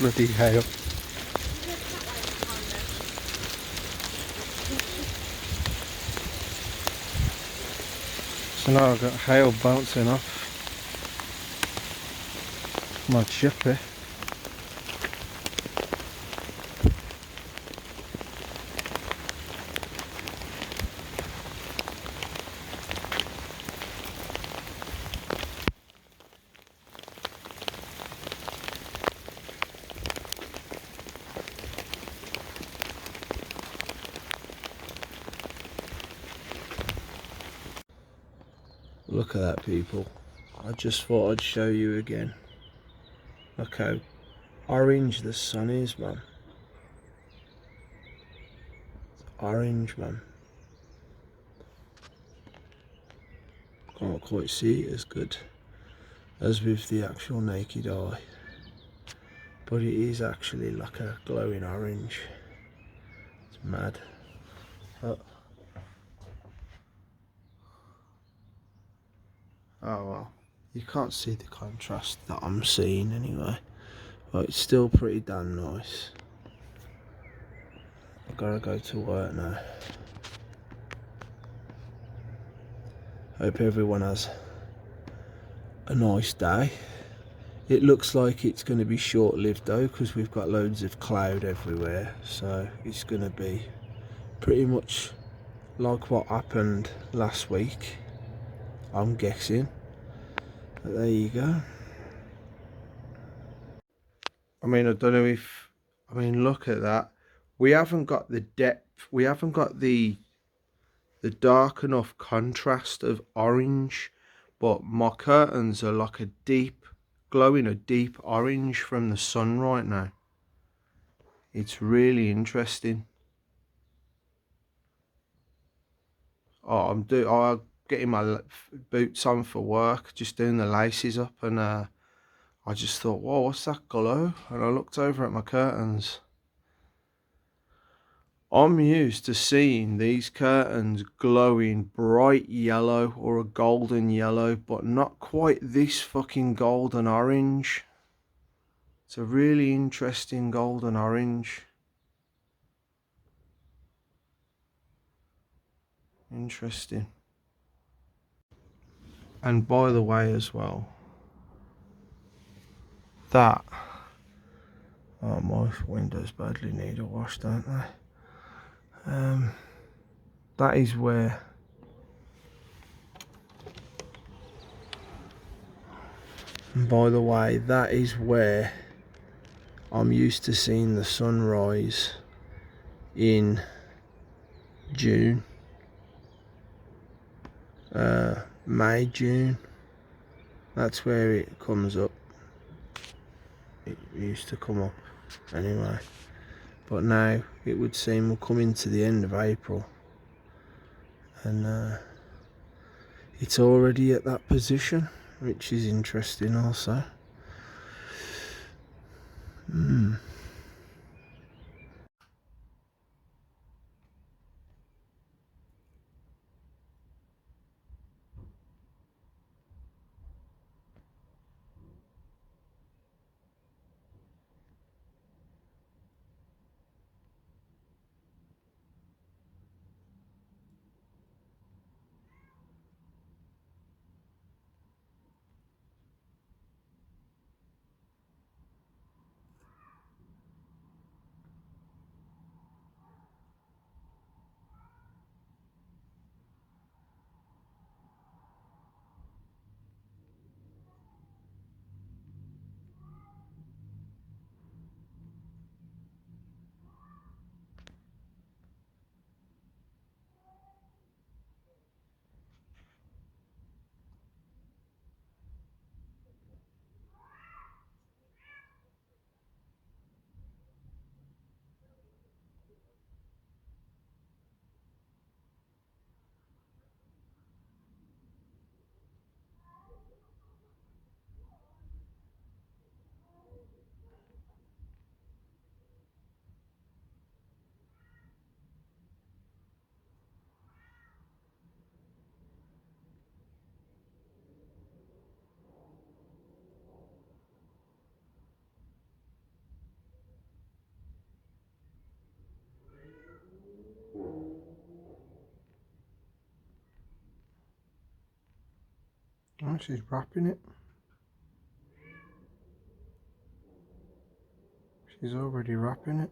Bloody hell. So now I've got hail bouncing off my chippy. Look at that, people. I just thought I'd show you again. Look how orange the sun is, man. It's orange, man. Can't quite see it as good as with the actual naked eye, but it is actually like a glowing orange. It's mad. Oh well, you can't see the contrast that I'm seeing anyway, but it's still pretty damn nice. I've got to go to work now. Hope everyone has a nice day. It looks like it's going to be short-lived though, because we've got loads of cloud everywhere, so it's going to be pretty much like what happened last week, I'm guessing. But there you go. I mean, I don't know if, I mean, look at that. We haven't got the depth, we haven't got the dark enough contrast of orange, but my curtains are like a deep, glowing a deep orange from the sun right now. It's really interesting. Oh, I'm getting my boots on for work, just doing the laces up, and I just thought, whoa, what's that glow? And I looked over at my curtains. I'm used to seeing these curtains glowing bright yellow or a golden yellow, but not quite this fucking golden orange. It's a really interesting golden orange. Interesting. And by the way as well, that, oh, my windows badly need a wash, don't they? That is where, and by the way, that is where I'm used to seeing the sunrise in June, May, June. That's where it comes up. It used to come up anyway, but now it would seem we're coming to the end of April, and it's already at that position, which is interesting also. she's wrapping it. She's already wrapping it.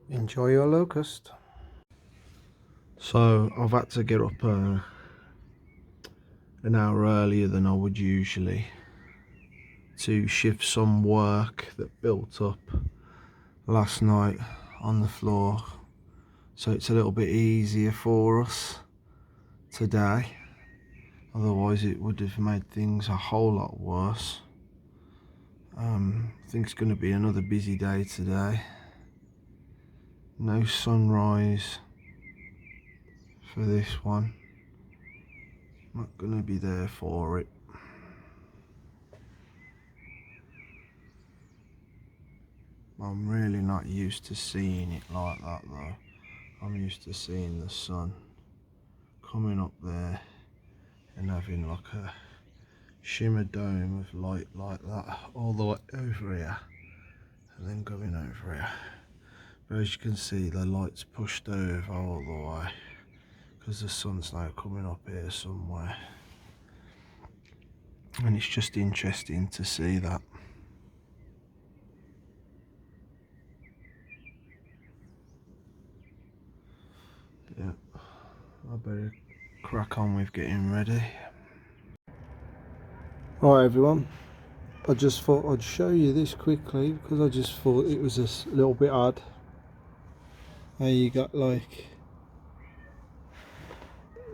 Enjoy your locust. So I've had to get up an hour earlier than I would usually to shift some work that built up last night on the floor, so it's a little bit easier for us today. Otherwise it would have made things a whole lot worse. I think it's going to be another busy day today. No sunrise for this one. Not going to be there for it. I'm really not used to seeing it like that though. I'm used to seeing the sun coming up there and having like a shimmer dome of light like that all the way over here and then going over here. But as you can see, the light's pushed over all the way because the sun's now coming up here somewhere, and it's just interesting to see that. Yeah, I better crack on with getting ready. Alright everyone, I just thought I'd show you this quickly because I just thought it was a little bit odd how you got like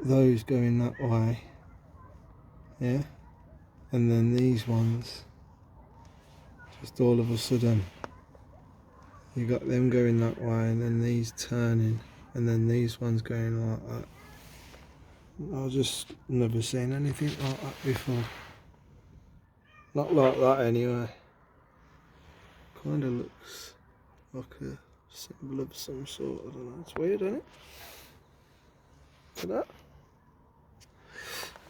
those going that way, yeah, and then these ones just all of a sudden you got them going that way and then these turning and then these ones going like that. I've just never seen anything like that before. Not like that anyway. Kind of looks like a symbol of some sort. I don't know. It's weird, isn't it? Look at that.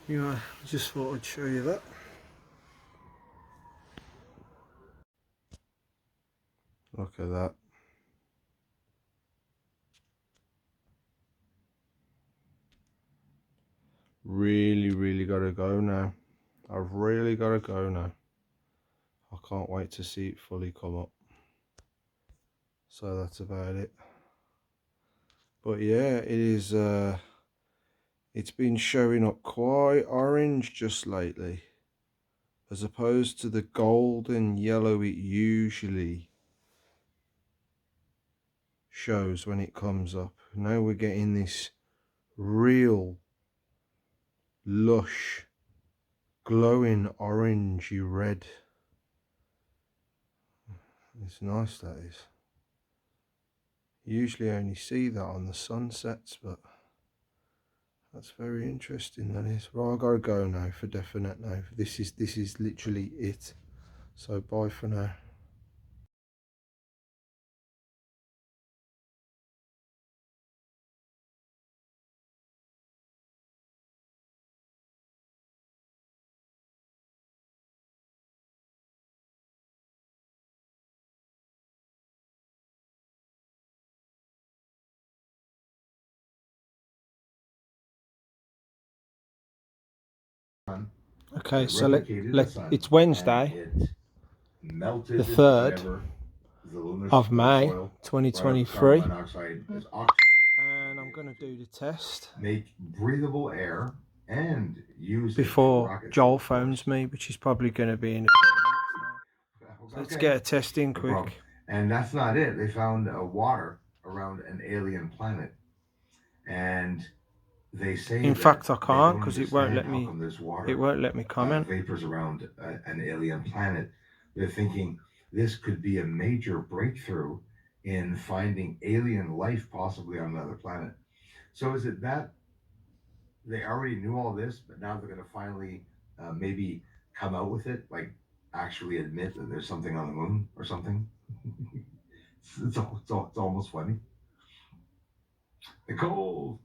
Anyway, I just thought I'd show you that. Look at that. Really gotta go now. I've really gotta go now. I can't wait to see it fully come up. So that's about it. But yeah, it is it's been showing up quite orange just lately, as opposed to the golden yellow it usually shows when it comes up. Now we're getting this real lush glowing orangey red. It's nice, that is. Usually I only see that on the sunsets, but that's very interesting, that is. Right, I gotta go now for definite now. This is literally it. So bye for now. Okay, so it's Wednesday, the 3rd of May 2023, and I'm going to do the test. Make breathable air and use before Joel phones me, which is probably going to be in a few minutes now. So let's get a test in quick. And that's not it. They found water around an alien planet, and they say in fact I can't because it won't let me. It won't let me comment. Vapors around an alien planet. They're thinking this could be a major breakthrough in finding alien life, possibly on another planet. So is it that they already knew all this, but now they're going to finally maybe come out with it, like actually admit that there's something on the moon or something. It's almost funny. Nicole,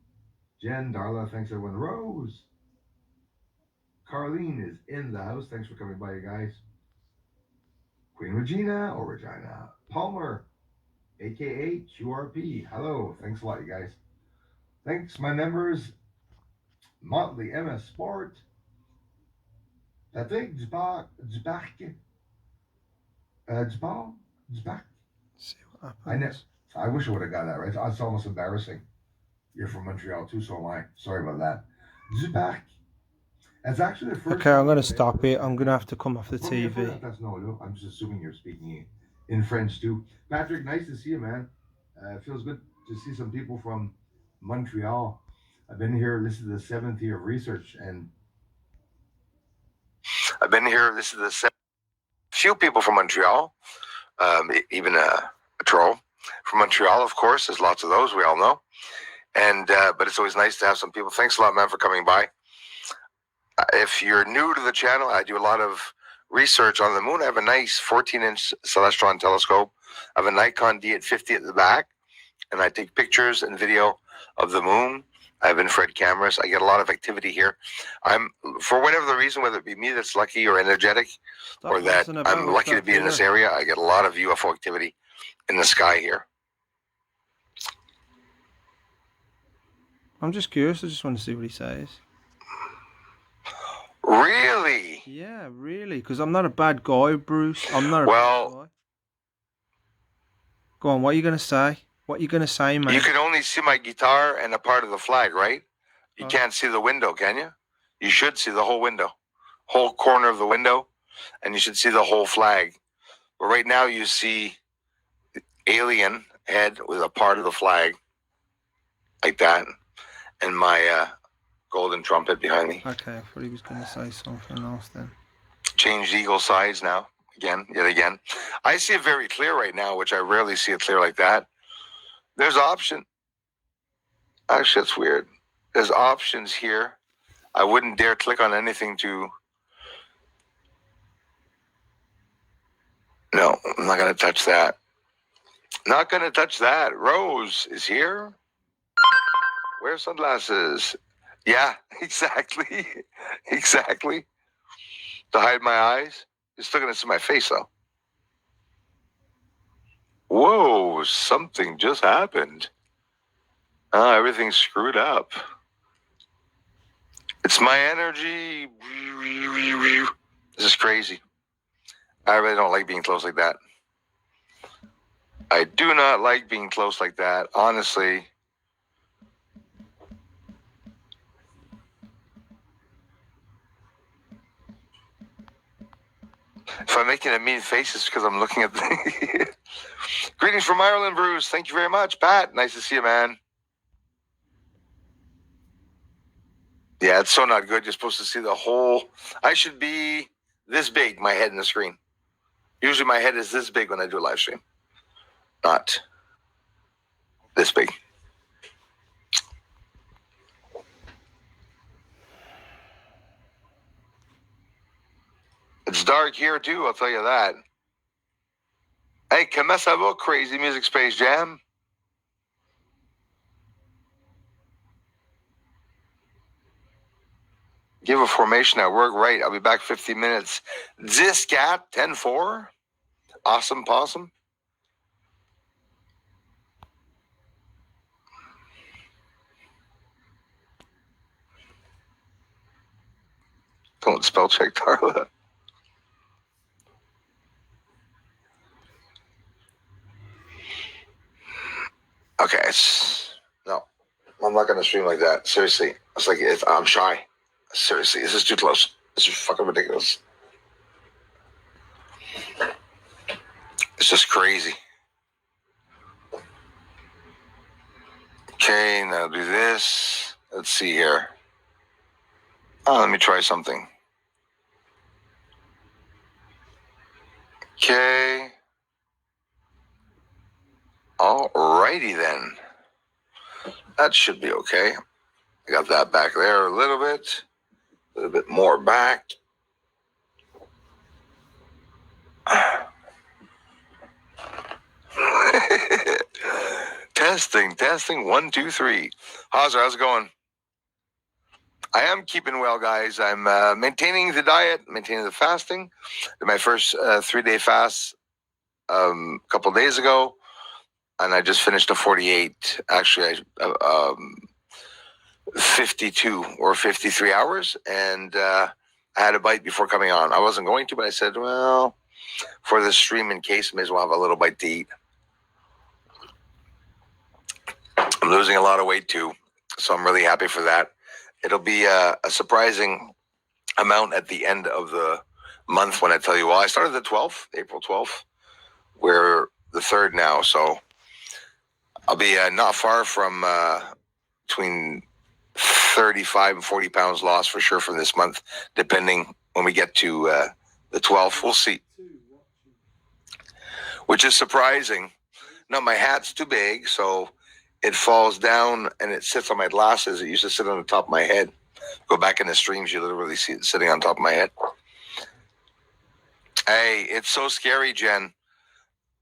Jen, Darla, thanks everyone. Rose, Carlene is in the house. Thanks for coming by, you guys. Queen Regina or Regina. Palmer, aka QRP. Hello. Thanks a lot, you guys. Thanks, my members. Motley, MS Sport, Patrick Dubach, Dubach. See what I ne- happens. I wish I would have got that right. It's almost embarrassing. You're from Montreal too, so am I. Sorry about that. Dubach. That's actually the first. Okay, I'm going to stop it. I'm going to have to come off the TV. I'm just assuming you're speaking in French too. Patrick, nice to see you, man. It feels good to see some people from Montreal. I've been here. This is the 7th year of research, and I've been here. This is the few people from Montreal, even a troll from Montreal, of course. There's lots of those, we all know. And but it's always nice to have some people. Thanks a lot, man, for coming by. If you're new to the channel, I do a lot of research on the moon. I have a nice 14-inch Celestron telescope. I have a Nikon D at 50 at the back, and I take pictures and video of the moon. I have infrared cameras. I get a lot of activity here. I'm, for whatever the reason, whether it be me that's lucky or energetic, or that I'm lucky to be in this area, I get a lot of UFO activity in the sky here. I'm just curious. I just want to see what he says. Really? Yeah, really. Because I'm not a bad guy, Bruce. I'm not a bad guy. Go on, what are you going to say? What are you going to say, mate? You can only see my guitar and a part of the flag, right? You can't see the window, can you? You should see the whole window. Whole corner of the window. And you should see the whole flag. But right now you see the alien head with a part of the flag. Like that. And my golden trumpet behind me. Okay, I thought he was going to say something else then. Changed eagle size now. Yet again. I see it very clear right now, which I rarely see it clear like that. There's option. Actually, that's weird. There's options here. I wouldn't dare click on anything to... No, I'm not going to touch that. Not going to touch that. Rose is here. Wear sunglasses. Yeah, exactly. Exactly. To hide my eyes. You're still going to see my face, though. Whoa, something just happened. Everything's screwed up. It's my energy. This is crazy. I really don't like being close like that. I do not like being close like that, honestly. If I'm making a mean face, it's because I'm looking at the... Greetings from Ireland, Bruce. Thank you very much. Pat, nice to see you, man. Yeah, it's so not good. You're supposed to see the whole... I should be this big, my head in the screen. Usually my head is this big when I do a live stream. Not this big. It's dark here, too, I'll tell you that. Hey, comment ça va, Crazy Music Space Jam? Give a formation at work, right? I'll be back 15 minutes. Ziscat 10-4. Awesome possum. Don't spell check, Darla. Okay, no, I'm not gonna stream like that. Seriously, it's like I'm shy. Seriously, this is too close. This is fucking ridiculous. It's just crazy. Okay, now do this. Let's see here. Let me try something. Okay. Alrighty then. That should be okay. I got that back there a little bit more back. Testing. 1, 2, 3. How's it going? I am keeping well, guys. I'm maintaining the diet, maintaining the fasting. Did my first 3-day fast a couple days ago, and I just finished a 48. Actually, 52 or 53 hours, and I had a bite before coming on. I wasn't going to, but I said, well, for the stream, in case, may as well have a little bite to eat. I'm losing a lot of weight too, so I'm really happy for that. It'll be a surprising amount at the end of the month when I tell you, well, I started the 12th, April 12th. We're the 3rd now, so I'll be not far from between 35 and 40 pounds lost for sure from this month, depending when we get to the 12th. We'll see. Which is surprising. Now, my hat's too big, so it falls down and it sits on my glasses. It used to sit on the top of my head. Go back in the streams, you literally see it sitting on top of my head. Hey, it's so scary, Jen.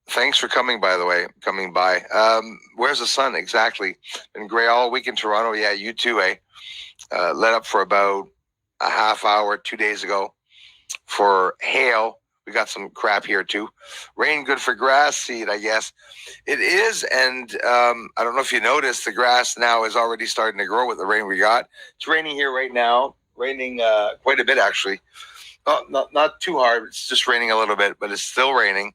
Thanks for coming, by the way, coming by. Where's the sun? Exactly. Been gray all week in Toronto. Yeah, you too, eh? Let up for about a half hour 2 days ago for hail. We got some crap here too. Rain good for grass seed, I guess. It is, and I don't know if you noticed, the grass now is already starting to grow with the rain we got. It's raining here right now. Raining quite a bit, actually. Not too hard. It's just raining a little bit, but it's still raining.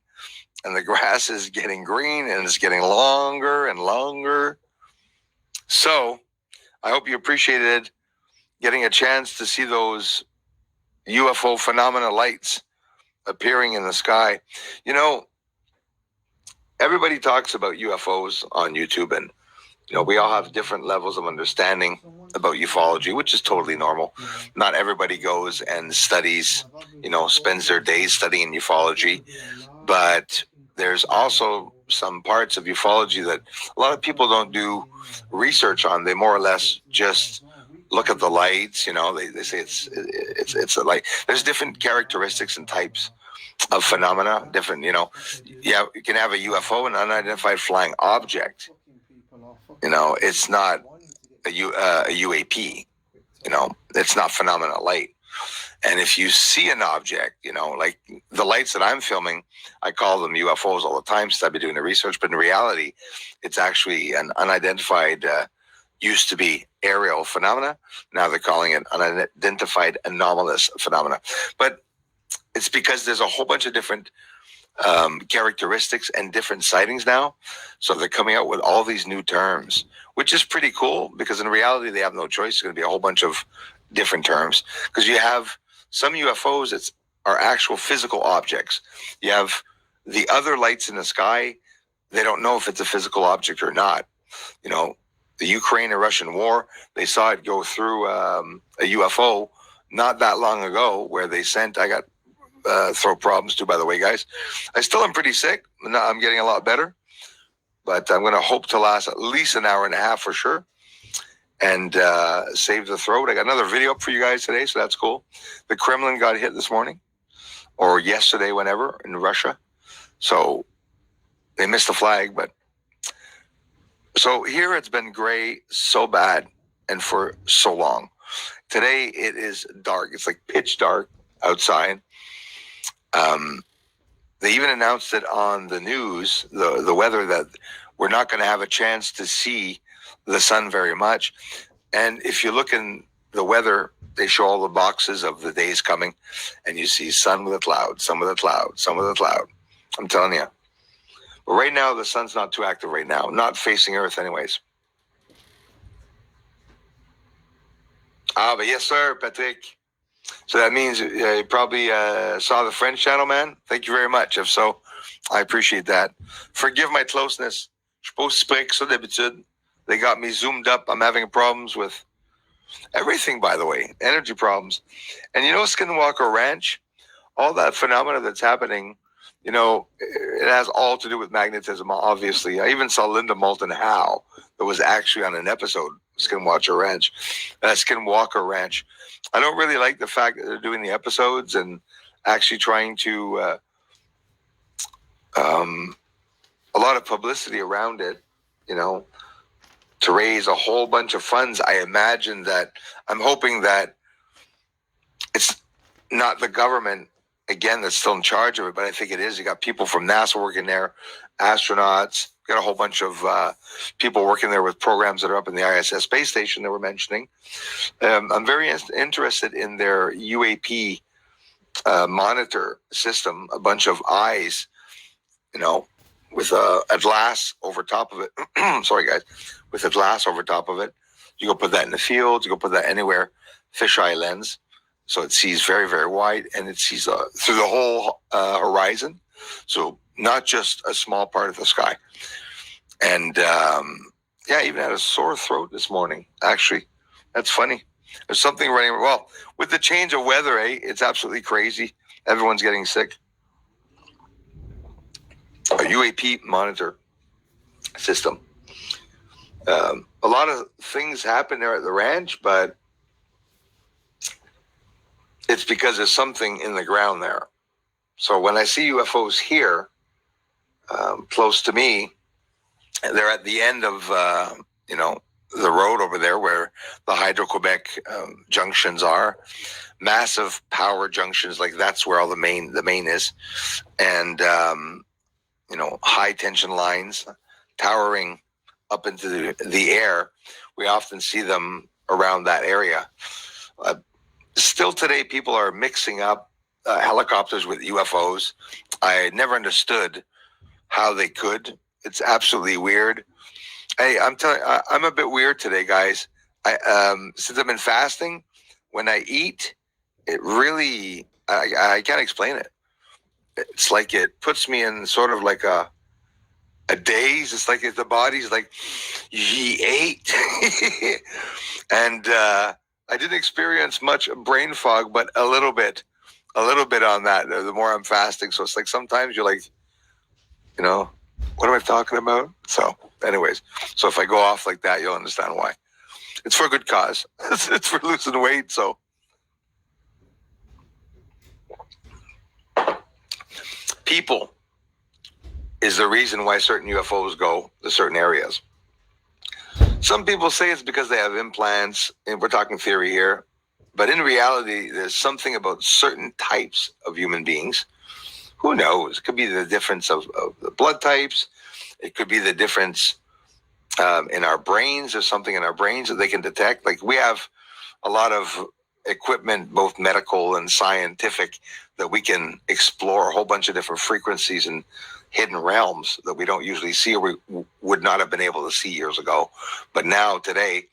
And the grass is getting green, and it's getting longer and longer. So I hope you appreciated getting a chance to see those UFO phenomena lights appearing in the sky. You know, everybody talks about UFOs on YouTube, and we all have different levels of understanding about ufology, which is totally normal. Not everybody goes and studies, spends their days studying ufology, but there's also some parts of ufology that a lot of people don't do research on. They more or less just look at the lights. They say it's a light. There's different characteristics and types of phenomena. Different, you can have a UFO, an unidentified flying object. It's not a UAP. It's not phenomena light. And if you see an object, like the lights that I'm filming, I call them UFOs all the time since I've been doing the research. But in reality, it's actually an unidentified, used to be aerial phenomena. Now they're calling it unidentified anomalous phenomena. But it's because there's a whole bunch of different characteristics and different sightings now. So they're coming out with all these new terms, which is pretty cool because in reality, they have no choice. It's going to be a whole bunch of different terms because you have some UFOs that are actual physical objects. You have the other lights in the sky. They don't know if it's a physical object or not. The Ukraine and Russian war, they saw it go through a UFO not that long ago where they sent, I got throat problems too, by the way, guys. I still am pretty sick. I'm getting a lot better, but I'm going to hope to last at least an hour and a half for sure and save the throat. I got another video up for you guys today, so that's cool. The Kremlin got hit this morning or yesterday, whenever, in Russia. So they missed the flag, but so here it's been gray so bad and for so long. Today it is dark. It's like pitch dark outside. They even announced it on the news, the weather, that we're not going to have a chance to see the sun very much. And if you look in the weather, they show all the boxes of the days coming, and you see sun with a cloud, sun with a cloud, sun with a cloud. I'm telling you. But right now, the sun's not too active right now, not facing Earth anyways. But yes, sir, Patrick. So that means you probably saw the French channel, man. Thank you very much. If so, I appreciate that. Forgive my closeness. Je suis pas aussi près que ça d'habitude. They got me zoomed up. I'm having problems with everything, by the way. Energy problems. And Skinwalker Ranch, all that phenomena that's happening, it has all to do with magnetism, obviously. I even saw Linda Moulton Howe that was actually on an episode of Skinwalker Ranch. I don't really like the fact that they're doing the episodes and actually trying to a lot of publicity around it, to raise a whole bunch of funds. I'm hoping that it's not the government, again, that's still in charge of it, but I think it is. You got people from NASA working there, astronauts, got a whole bunch of people working there with programs that are up in the ISS space station that we're mentioning. I'm very interested in their UAP monitor system, a bunch of eyes, with a glass over top of it. Sorry, guys. With a glass over top of it. You go put that in the field. You go put that anywhere. Fisheye lens. So it sees very, very wide, and it sees through the whole horizon. So not just a small part of the sky. And even had a sore throat this morning. Actually, that's funny. There's something running. Well, with the change of weather, it's absolutely crazy. Everyone's getting sick. A UAP monitor system. A lot of things happen there at the ranch, but it's because there's something in the ground there. So when I see UFOs here, close to me, they're at the end of, the road over there where the Hydro-Quebec junctions are. Massive power junctions, like that's where all the main is. And, high tension lines towering up into the air. We often see them around that area. Still today, people are mixing up helicopters with UFOs. I never understood how they could. It's absolutely weird. Hey, I'm telling you, I'm a bit weird today, guys. Since I've been fasting, when I eat, it really, I can't explain it. It's like it puts me in sort of like a daze. It's like the body's like, ye ate. And I didn't experience much brain fog, but a little bit on that, the more I'm fasting. So it's like sometimes you're like, what am I talking about? So anyways, so if I go off like that, you'll understand why. It's for a good cause. It's for losing weight. So people is the reason why certain UFOs go to certain areas. Some people say it's because they have implants, and we're talking theory here. But in reality, there's something about certain types of human beings. Who knows? It could be the difference of the blood types. It could be the difference in our brains. There's something in our brains that they can detect. Like we have a lot of equipment, both medical and scientific, that we can explore a whole bunch of different frequencies and hidden realms that we don't usually see or we would not have been able to see years ago. But now, today,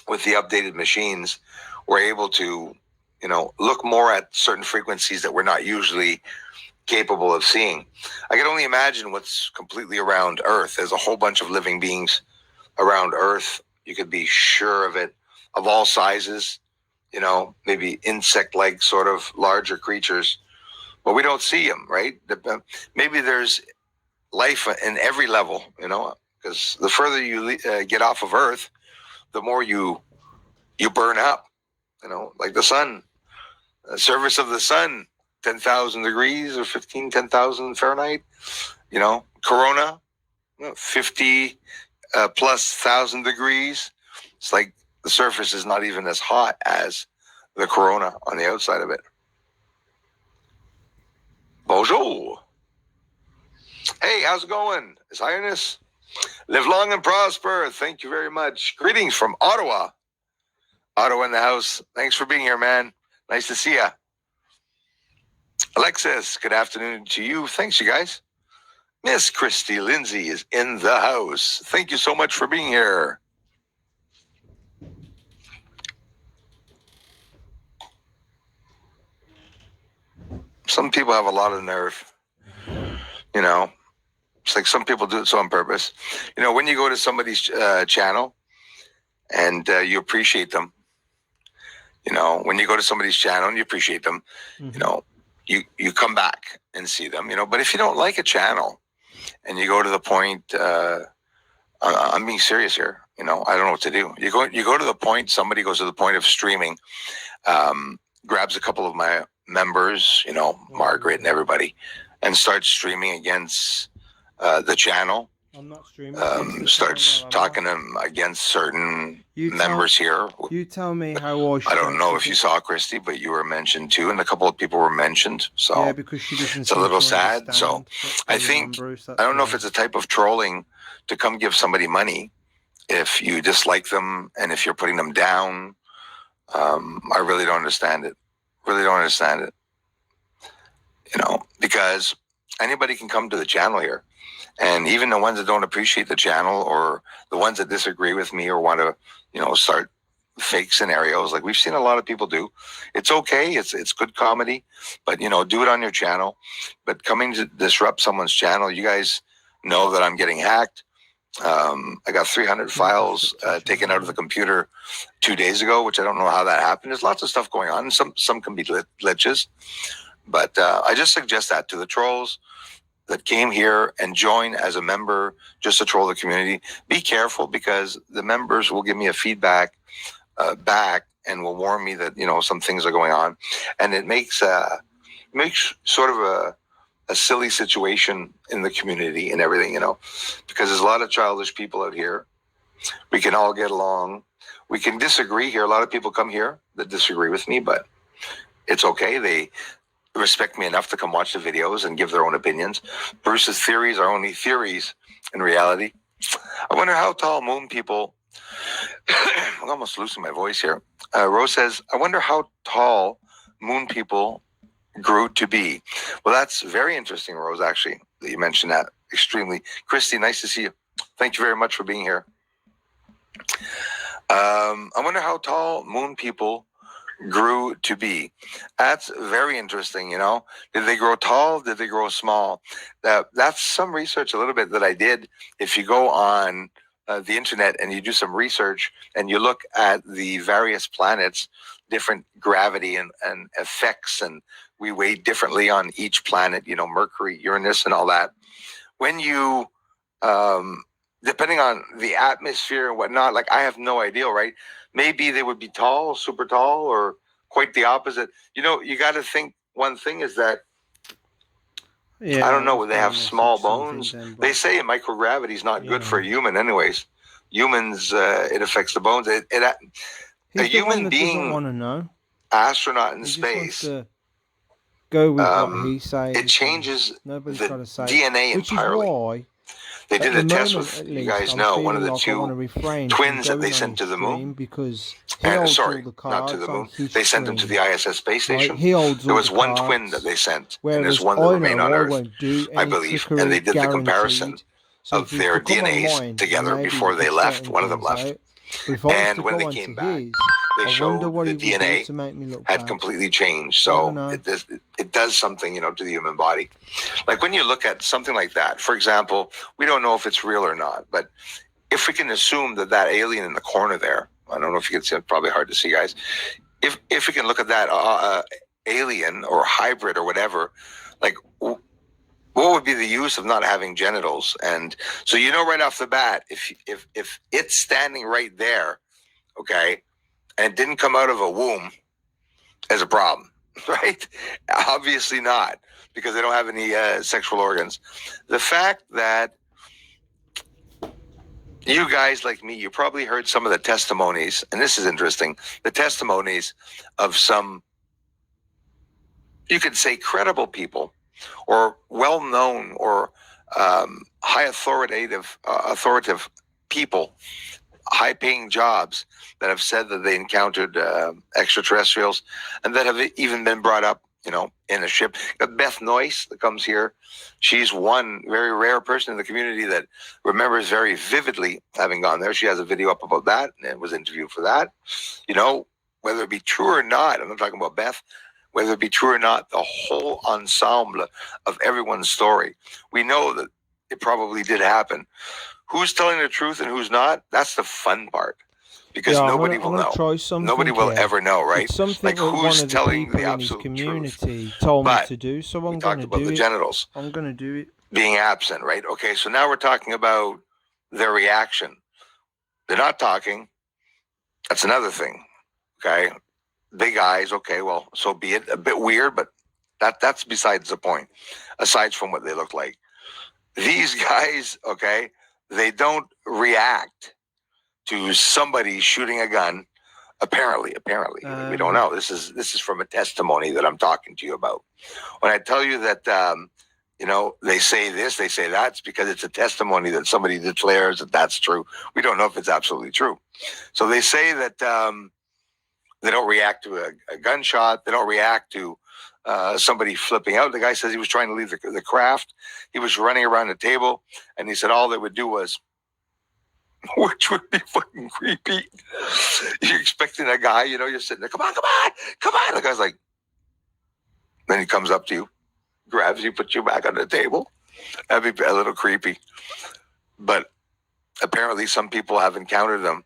with the updated machines, we're able to, look more at certain frequencies that we're not usually capable of seeing. I can only imagine what's completely around Earth. There's a whole bunch of living beings around Earth. You could be sure of it, of all sizes, maybe insect-like sort of larger creatures. But we don't see them, right? Maybe there's life in every level, because the further you get off of Earth, the more you burn up, like the sun. The surface of the sun, 10,000 degrees or 10,000 Fahrenheit. Corona, 50 plus thousand degrees. It's like the surface is not even as hot as the corona on the outside of it. Bonjour. Hey, how's it going? His Highness? Live long and prosper. Thank you very much. Greetings from Ottawa. Ottawa in the house. Thanks for being here, man. Nice to see ya. Alexis, good afternoon to you. Thanks, you guys. Miss Christy Lindsay is in the house. Thank you so much for being here. Some people have a lot of nerve. It's like some people do it so on purpose. When you go to somebody's channel and you appreciate them, when you go to somebody's channel and you appreciate them, you come back and see them, but if you don't like a channel and you go to the point, I'm being serious here, I don't know what to do. You go to the point, somebody goes to the point of streaming, grabs a couple of my members, Margaret and everybody, and starts streaming against the channel. I'm not streaming against the Starts channel, talking against certain members here. You tell me how I should. I don't know if you saw Christy, but you were mentioned too, and a couple of people were mentioned. So yeah, because she doesn't. It's a little sad. So I think I don't know if it's a type of trolling to come give somebody money if you dislike them and if you're putting them down. I really don't understand it. Really don't understand it. You know, because anybody can come to the channel here. And even the ones that don't appreciate the channel or the ones that disagree with me or want to, you know, start fake scenarios like we've seen a lot of people do. It's okay. It's good comedy, but, you know, do it on your channel. But coming to disrupt someone's channel, you guys know that I'm getting hacked. I got 300 files taken out of the computer 2 days ago, which I don't know how that happened. There's lots of stuff going on. Some can be glitches. But I just suggest that to the trolls that came here and join as a member just to troll the community. Be careful, because the members will give me a feedback back and will warn me that, you know, some things are going on. And it makes sort of a silly situation in the community and everything, you know, because there's a lot of childish people out here. We can all get along. We can disagree here. A lot of people come here that disagree with me, but it's okay. They respect me enough to come watch the videos and give their own opinions. Bruce's theories are only theories in reality. I wonder how tall moon people... I'm almost losing my voice here. Rose says, I wonder how tall moon people grew to be. Well, that's very interesting, Rose, actually, that you mentioned that. Extremely. Christy, nice to see you. Thank you very much for being here. I wonder how tall moon people grew to be. That's very interesting, you know. Did they grow tall? Did they grow small? That's some research a little bit that I did. If you go on the internet and you do some research and you look at the various planets, different gravity and effects, and we weigh differently on each planet, you know, Mercury, Uranus, and all that. When you, depending on the atmosphere and whatnot, like I have no idea, right? Maybe they would be tall, super tall, or quite the opposite. You know, you got to think one thing is that, I don't know, they have small bones. They say microgravity is not good for a human anyways. Humans, it affects the bones. A human being, want to know. Astronaut in space, go with what he says. It changes the DNA entirely. Why they did a test with, you guys know, one of the two twins that they sent to the moon. Because sorry, not to the moon. They sent them to the ISS space station. There was one twin that they sent, and there's one that remained on Earth, I believe. And they did the comparison of their DNAs together before they left. One of them left. And when they came back, they showed the DNA had completely changed. So it does something, you know, to the human body. Like when you look at something like that, for example, we don't know if it's real or not, but if we can assume that that alien in the corner there, I don't know if you can see, it's probably hard to see, guys. If we can look at that alien or hybrid or whatever, like what would be the use of not having genitals? And so, you know, right off the bat, if it's standing right there, okay, and it didn't come out of a womb, as a problem, right? Obviously not, because they don't have any sexual organs. The fact that you guys like me, you probably heard some of the testimonies, and this is interesting, the testimonies of some, you could say, credible people, or well-known or high authoritative people, high-paying jobs that have said that they encountered extraterrestrials, and that have even been brought up, you know, in a ship. Beth Noyce that comes here, she's one very rare person in the community that remembers very vividly having gone there. She has a video up about that and was interviewed for that. You know, whether it be true or not, I'm not talking about Beth, whether it be true or not, the whole ensemble of everyone's story, we know that it probably did happen. Who's telling the truth and who's not? That's the fun part, because nobody will know. Nobody will ever know, right? Like who's telling the absolute truth? Told me to do, so I'm going to do the genitals. I'm going to do it. Being absent, right? Okay, so now we're talking about their reaction. They're not talking. That's another thing. Okay. Big eyes, okay, well, so be it. A bit weird, but That's besides the point, aside from what they look like. These guys, okay, they don't react to somebody shooting a gun. Apparently, we don't know. This is from a testimony that I'm talking to you about. When I tell you that, they say this, they say that, it's because it's a testimony that somebody declares that that's true. We don't know if it's absolutely true. So they say that they don't react to a gunshot. They don't react to somebody flipping out. The guy says he was trying to leave the craft. He was running around the table, and he said all they would do was, which would be fucking creepy. You're expecting a guy, you're sitting there, come on. The guy's like, then he comes up to you, grabs you, puts you back on the table. That'd be a little creepy. But apparently some people have encountered them.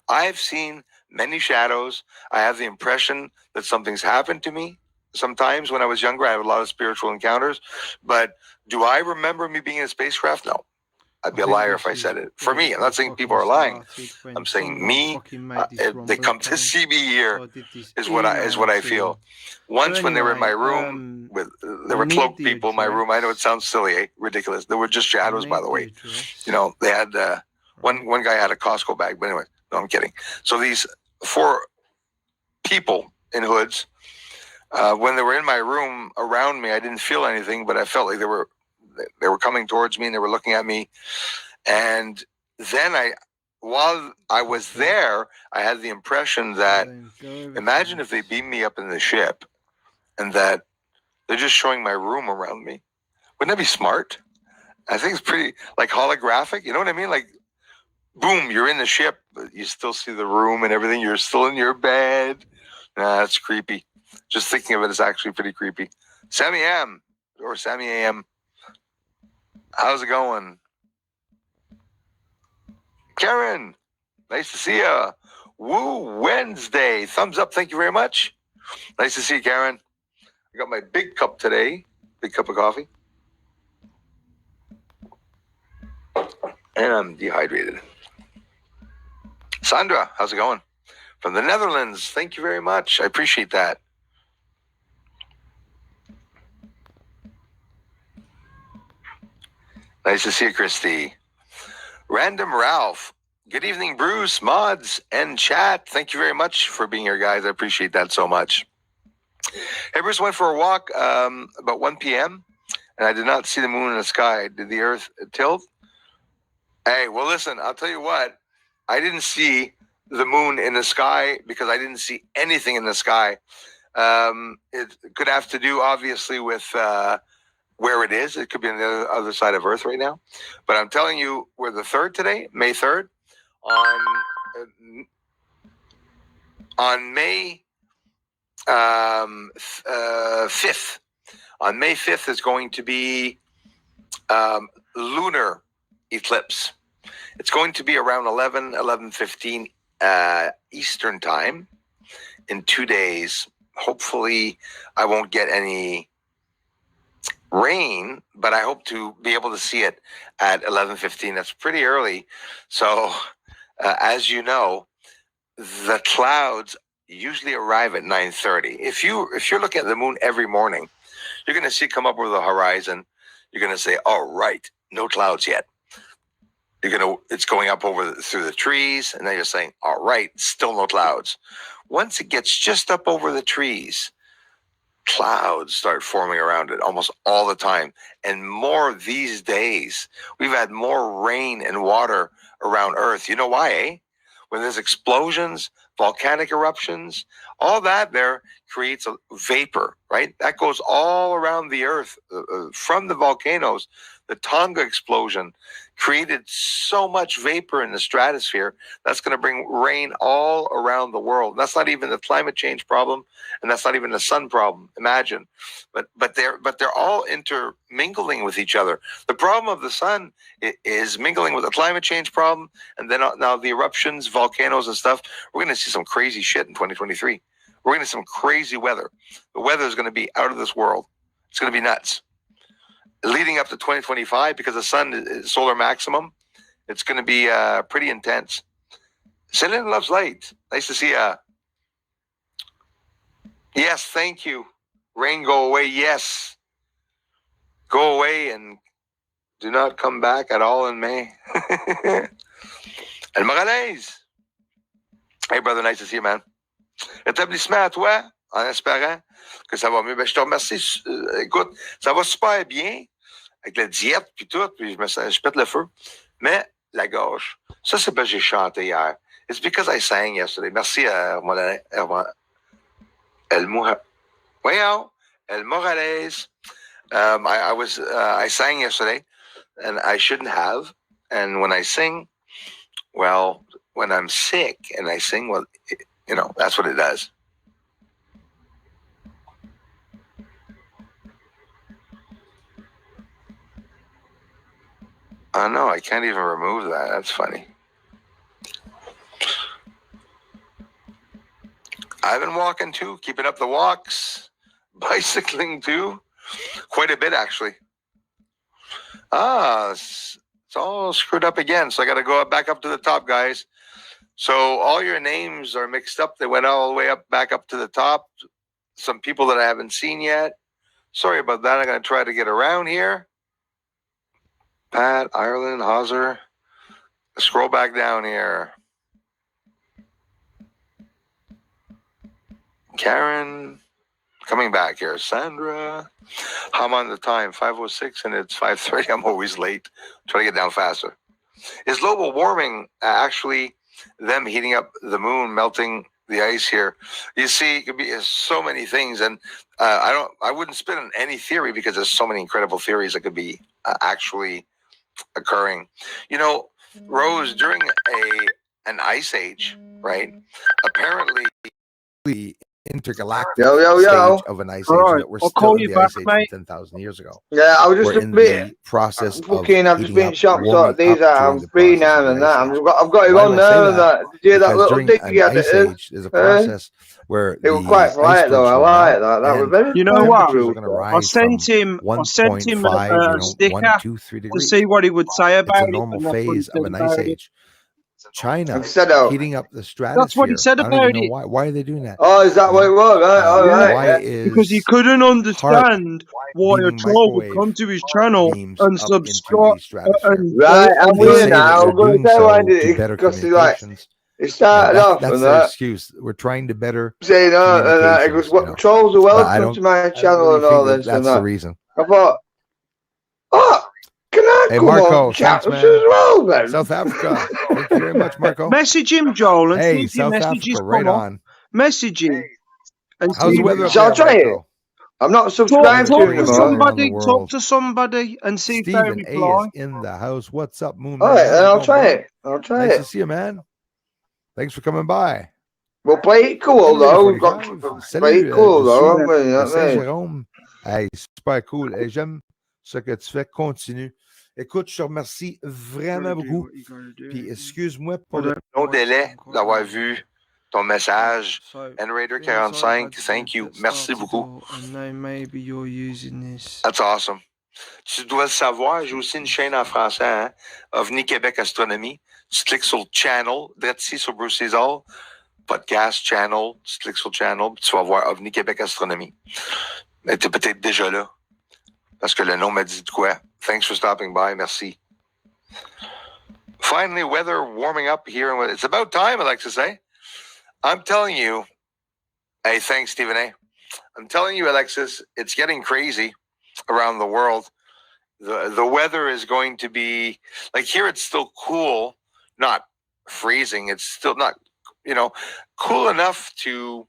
I've seen many shadows. I have the impression that something's happened to me. Sometimes when I was younger, I had a lot of spiritual encounters. But do I remember me being in a spacecraft? No. I'd be a liar if I said it. For me, I'm not saying people are lying. I'm saying me, they come to see me here is what I feel. Once when they were in my room, there were cloaked people in my room. I know it sounds silly, ridiculous. There were just shadows, by the way. They had, one guy had a Costco bag, but anyway, no, I'm kidding. So these 4 people in hoods, when they were in my room around me, I didn't feel anything, but I felt like they were coming towards me and they were looking at me. And then while I was there, I had the impression that, imagine if they beamed me up in the ship and that they're just showing my room around me. Wouldn't that be smart? I think it's pretty like holographic. You know what I mean? Like, boom, you're in the ship, but you still see the room and everything. You're still in your bed. Nah, that's creepy. Just thinking of it is actually pretty creepy. Sammy M. Or Sammy AM. How's it going? Karen, nice to see you. Woo Wednesday. Thumbs up. Thank you very much. Nice to see you, Karen. I got my big cup today. Big cup of coffee. And I'm dehydrated. Sandra, how's it going? From the Netherlands. Thank you very much. I appreciate that. Nice to see you, Christy. Random Ralph. Good evening, Bruce, mods, and chat. Thank you very much for being here, guys. I appreciate that so much. Hey, Bruce went for a walk about 1 p.m., and I did not see the moon in the sky. Did the earth tilt? Hey, well, listen, I'll tell you what. I didn't see the moon in the sky because I didn't see anything in the sky. It could have to do, obviously, with where it is. It could be on the other side of Earth right now. But I'm telling you, we're the 3rd today, May 3rd. On May 5th. On May 5th is going to be lunar eclipse. It's going to be around 11:15 Eastern time in 2 days. Hopefully, I won't get any rain, but I hope to be able to see it at 11:15. That's pretty early. So, as you know, the clouds usually arrive at 9:30. If you're looking at the moon every morning, you're going to see it come up over the horizon. You're going to say, "All right, no clouds yet." It's going up through the trees, and then you're saying, "All right, still no clouds." Once it gets just up over the trees, clouds start forming around it almost all the time, and more these days. We've had more rain and water around Earth. You know why, eh? When there's explosions, volcanic eruptions, all that there creates a vapor, right? That goes all around the Earth from the volcanoes. The Tonga explosion created so much vapor in the stratosphere that's going to bring rain all around the world. That's not even the climate change problem, and that's not even the sun problem. Imagine, but they're all intermingling with each other. The problem of the sun is mingling with the climate change problem, and then now the eruptions, volcanoes, and stuff. We're going to see some crazy shit in 2023. We're going to see some crazy weather. The weather is going to be out of this world. It's going to be nuts. Leading up to 2025, because the sun is solar maximum, it's going to be pretty intense. Celine loves light. Nice to see you. Yes, thank you, Rain, go away. Yes. Go away and do not come back at all in May. El Morales. Hey, brother, nice to see you, man. Rétablissement à toi, en espérant que ça va mieux. Ben, je te remercie. Écoute, ça va super bien avec la diète puis tout, puis je pète le feu. Mais la gorge, ça, c'est parce que j'ai chanté hier. It's because I sang yesterday. Merci à El Morales. I sang yesterday, and I shouldn't have. And when I sing, well, when I'm sick and I sing, well, that's what it does. Oh, no, I can't even remove that. That's funny. I've been walking too, keeping up the walks, bicycling too, quite a bit actually. It's all screwed up again, so I got to go back up to the top, guys. So all your names are mixed up. They went all the way back up to the top. Some people that I haven't seen yet. Sorry about that. I'm going to try to get around here. Pat, Ireland, Hauser. Scroll back down here. Karen, coming back here. Sandra, I'm on the time, 5:06, and it's 5:30. I'm always late. Trying to get down faster. Is global warming actually them heating up the moon, melting the ice here? You see, it could be so many things, and I wouldn't spin on any theory because there's so many incredible theories that could be actually occurring. Rose, during an ice age, right? Apparently, the intergalactic stage of an ice age that we're still in the ice age from 10,000 years ago. Yeah, I was just we're in the process I've just been shocked sort of these out. I'm free now and that. I've got it on there and that. Did you hear that little thing you had to do? There's a process where it was quite quiet though. I like that. That was very. You know what? I sent him a sticker to see what he would say about it. It's a normal phase of an ice age. China heating up the stratosphere. That's what he said about it. Why are they doing that? Oh, is that what it was? Right. Because he couldn't understand why a troll would come to his channel and subscribe. Right, I'm here now. I'm going to say why did it because he it started off that's and the that. Excuse. We're trying to better saying it goes, what trolls are welcome to my channel and all this and that. That's the reason. I thought, can I hey, come Marco, on chat thanks, as well then? South Africa. Thank you very much, Marco. Message him, Joel, and see if South your messages Africa, right on. Message him. And how's the weather? I'll try it. I'm not subscribed to him. Talk to somebody and see if they reply. Stephen A is in the house. What's up, Moon? All right, then I'll try it. Nice to see you, man. Thanks for coming by. We'll play it cool, though. We've got play it cool, though. Saint-Jérôme. Hey, super cool. Et j'aime ce que tu fais. Continue. Écoute, je te remercie vraiment beaucoup. Puis excuse-moi pour le long délai d'avoir vu ton message. N-Raider45, thank you. Merci beaucoup. That's awesome. Tu dois le savoir, j'ai aussi une chaîne en français, hein? OVNI Québec Astronomie. Tu cliques sur le channel, direct ici sur Bruce César, podcast channel, tu cliques sur le channel, puis tu vas voir OVNI Québec Astronomie. Mais tu es peut-être déjà là, parce que le nom m'a dit de quoi. Thanks for stopping by, merci. Finally, weather warming up here. It's about time, I like to say. I'm telling you, hey, thanks, Stephen A. I'm telling you, Alexis, it's getting crazy around the world. The weather is going to be, like here it's still cool, not freezing. It's still not, cool enough to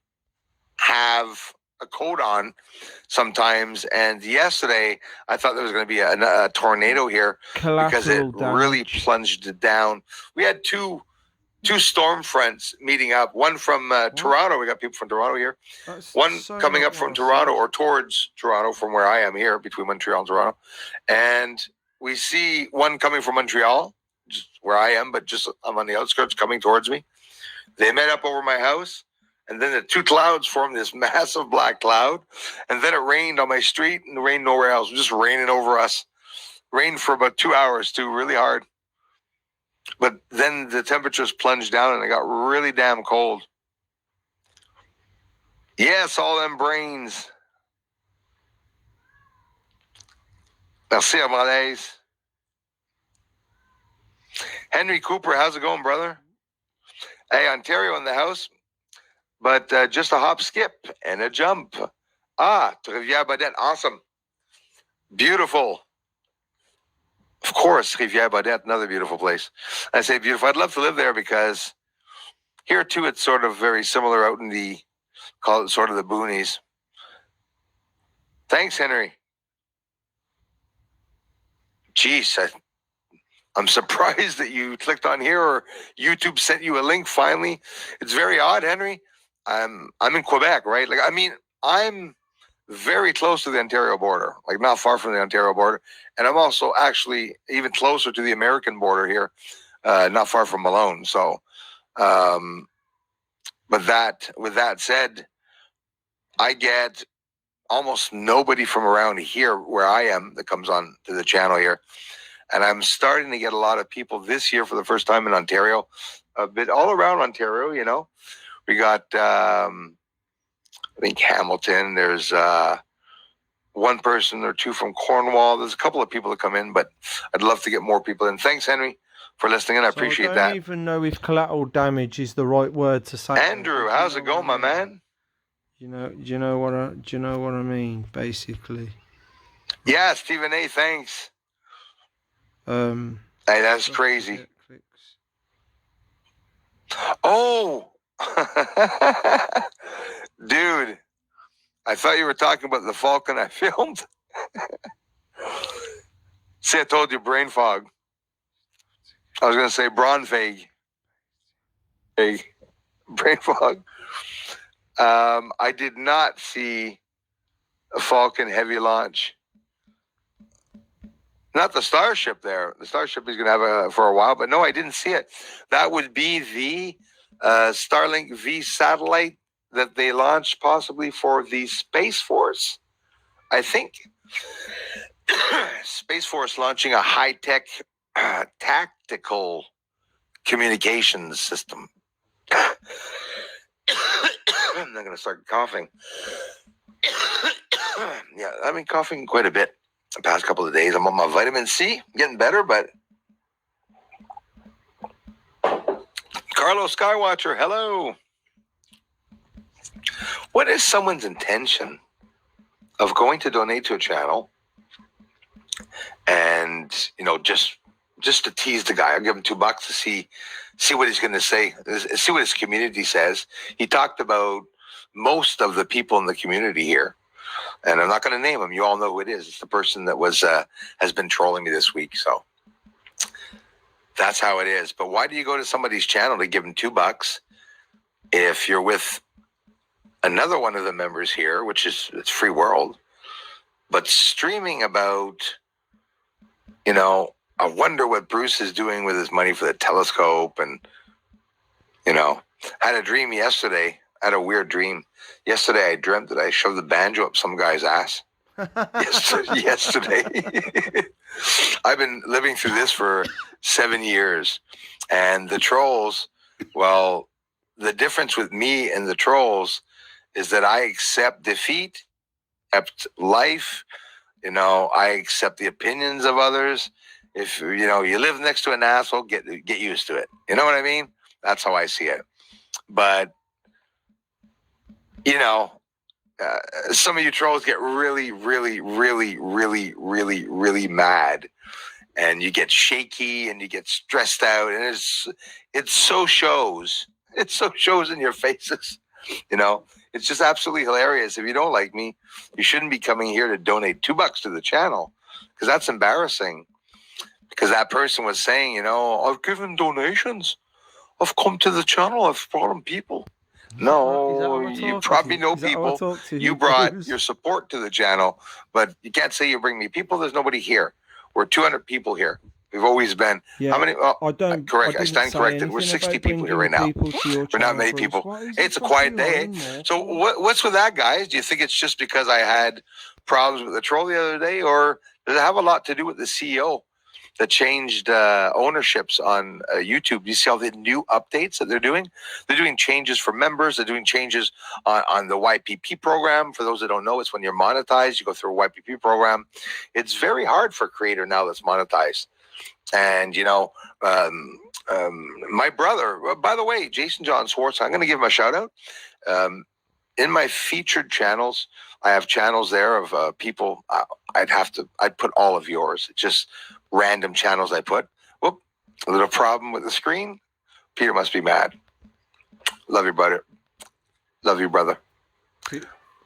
have a coat on sometimes. And yesterday, I thought there was going to be a tornado here because it really plunged it down. We had two storm fronts meeting up. One from Toronto. We got people from Toronto here. One coming up from Toronto or towards Toronto from where I am here, between Montreal and Toronto. And we see one coming from Montreal, just where I am, but just I'm on the outskirts coming towards me. They met up over my house. And then the two clouds formed this massive black cloud. And then it rained on my street and it rained nowhere else. It was just raining over us. Rained for about 2 hours too, really hard. But then the temperatures plunged down and it got really damn cold. Yes, all them brains. Merci, Amales. Henry Cooper, how's it going, brother? Hey, Ontario in the house, but just a hop, skip, and a jump. Rivière-Baudette, awesome. Beautiful. Of course, Rivière-Baudette, another beautiful place. I say beautiful. I'd love to live there because here, too, it's sort of very similar out in the, call it sort of the boonies. Thanks, Henry. Jeez, I'm surprised that you clicked on here or YouTube sent you a link finally. It's very odd, Henry. I'm in Quebec, right? Like, I mean, I'm very close to the Ontario border, like not far from the Ontario border. And I'm also actually even closer to the American border here, not far from Malone. So, with that said, I get almost nobody from around here where I am that comes on to the channel here. And I'm starting to get a lot of people this year for the first time in Ontario, a bit all around Ontario, you know. We got, I think, Hamilton. There's one person or two from Cornwall. There's a couple of people that come in, but I'd love to get more people in. Thanks, Henry, for listening in. I appreciate that. I don't even know if collateral damage is the right word to say. Andrew, how's it going, my man? You know what I mean, basically. Yeah, Stephen A, thanks. Hey, that's crazy. Oh, dude, I thought you were talking about the Falcon I filmed. See, I told you brain fog. I was going to say brawn fag. Hey, brain fog. I did not see a Falcon heavy launch. Not the Starship there. The Starship is going to have for a while, but no, I didn't see it. That would be the Starlink V satellite that they launched possibly for the Space Force. I think Space Force launching a high-tech tactical communications system. I'm not going to start coughing. Yeah, I've been coughing quite a bit the past couple of days. I'm on my vitamin C, getting better, but Carlos Skywatcher, hello. What is someone's intention of going to donate to a channel and, you know, just to tease the guy? I'll give him $2 to see what he's going to say, see what his community says. He talked about most of the people in the community here, and I'm not going to name him. You all know who it is. It's the person that has been trolling me this week. So that's how it is. But why do you go to somebody's channel to give him $2 if you're with another one of the members here, which is it's free world, but streaming about, you know, I wonder what Bruce is doing with his money for the telescope. And, you know, I had a dream yesterday. I had a weird dream. Yesterday, I dreamt that I shoved the banjo up some guy's ass. Yesterday. I've been living through this for 7 years. And the trolls, well, the difference with me and the trolls is that I accept defeat, accept life. You know, I accept the opinions of others. If, you know, you live next to an asshole, get used to it. You know what I mean? That's how I see it. But, you know, some of you trolls get really, really, really, really, really, really mad. And you get shaky and you get stressed out. And it so shows. It so shows in your faces. You know, it's just absolutely hilarious. If you don't like me, you shouldn't be coming here to donate $2 to the channel, because that's embarrassing. Because that person was saying, you know, I've given donations. I've come to the channel. I've brought them people. No, you probably know people. You brought your support to the channel, but you can't say you bring me people. There's nobody here. We're 200 people here. We've always been. Yeah, how many? Correct. I stand corrected. We're 60 people here right now. We're not many people. It's a quiet day. So what's with that, guys? Do you think it's just because I had problems with the troll the other day, or does it have a lot to do with the CEO? that changed ownerships on YouTube. You see all the new updates that they're doing? They're doing changes for members. They're doing changes on the YPP program. For those that don't know, it's when you're monetized, you go through a YPP program. It's very hard for a creator now that's monetized. And, you know, my brother, by the way, Jason John Swartz, I'm going to give him a shout out. In my featured channels, I have channels there of people. I'd put all of yours, just random channels I put. Whoop, a little problem with the screen. Peter must be mad. Love you, brother. Love you, brother.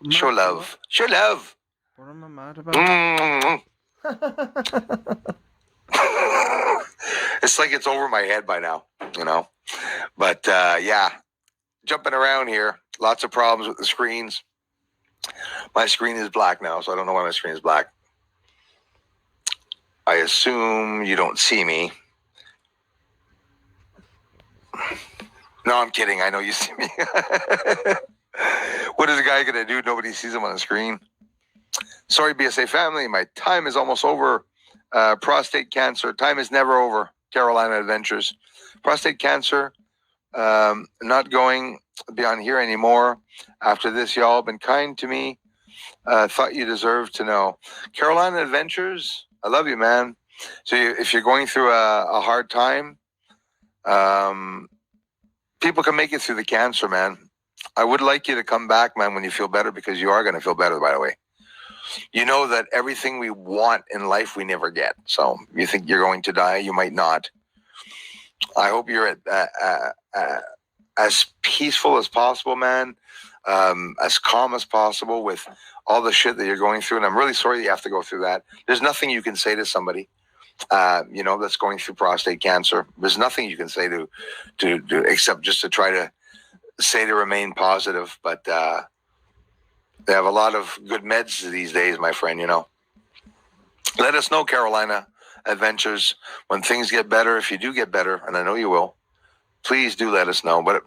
Show love. Show love. What am I mad about? It's like it's over my head by now, you know. But yeah, jumping around here. Lots of problems with the screens. My screen is black now, so I don't know why my screen is black. I assume you don't see me. No, I'm kidding. I know you see me. What is the guy going to do? Nobody sees him on the screen. Sorry, BSA family. My time is almost over. Prostate cancer. Time is never over. Carolina Adventures. Prostate cancer. Not going beyond here anymore. After this, y'all been kind to me. Thought you deserved to know. Carolina Adventures, I love you, man. So if you're going through a hard time, people can make it through the cancer, man. I would like you to come back, man, when you feel better, because you are going to feel better, by the way. You know that everything we want in life, we never get. So you think you're going to die, you might not. I hope you're as peaceful as possible, man, as calm as possible with all the shit that you're going through. And I'm really sorry you have to go through that. There's nothing you can say to somebody, you know, that's going through prostate cancer. There's nothing you can say to except just to try to say to remain positive. But they have a lot of good meds these days, my friend, you know. Let us know, Carolina Adventures, when things get better. If you do get better, and I know you will, please do let us know. But